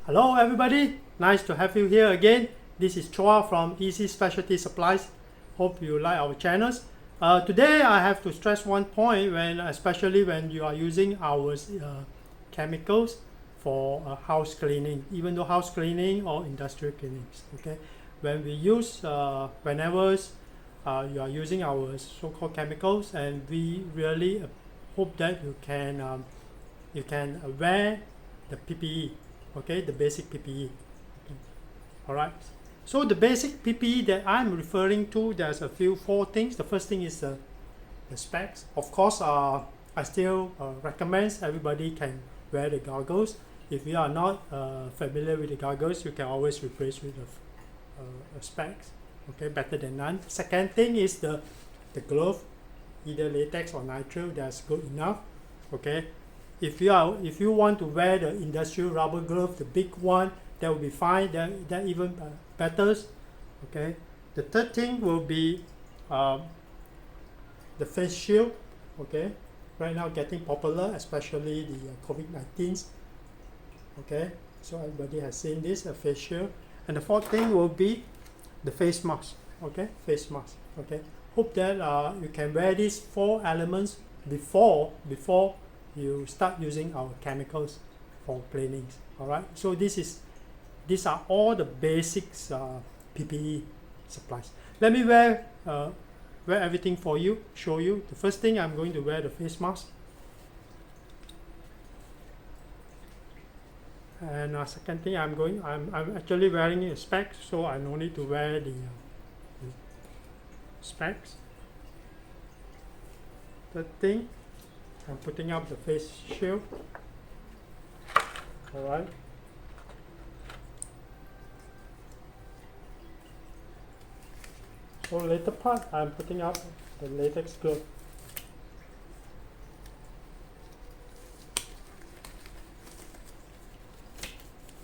Hello everybody, nice to have you here again. This is Chua from Easy Specialty Supplies. Hope you like our channels. Today I have to stress one point, especially when you are using our chemicals for house cleaning, even though house cleaning or industrial cleanings. Okay, when we use, whenever you are using our so-called chemicals, and we really hope that you can wear the PPE. Okay, the basic PPE. Okay. All right. So the basic PPE that I'm referring to, there's four things. The first thing is the specs. Of course, I still recommend everybody can wear the goggles. If you are not familiar with the goggles, you can always replace with the specs. Okay, better than none. Second thing is the glove, either latex or nitrile. That's good enough. Okay. If you want to wear the industrial rubber glove, the big one, that will be fine. That even better. Okay. The third thing will be the face shield. Okay. Right now getting popular, especially the COVID-19. Okay. So everybody has seen this, a face shield. And the fourth thing will be the face mask. Okay. Face mask. Okay. Hope that you can wear these four elements before you start using our chemicals for cleanings. All right, so these are all the basics PPE supplies. Let me wear everything for you, show you. The first thing, I'm going to wear the face mask, and second thing, I'm actually wearing a specs, so I no need to wear the specs. Third thing, I'm putting up the face shield. Alright. So later part, I'm putting up the latex glove.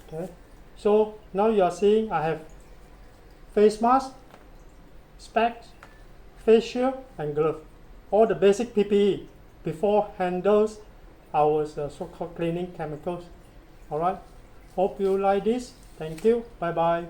Okay. So now you are seeing I have face mask, specs, face shield, and glove. All the basic PPE before handles our so-called cleaning chemicals. Alright, hope you like this. Thank you. Bye bye.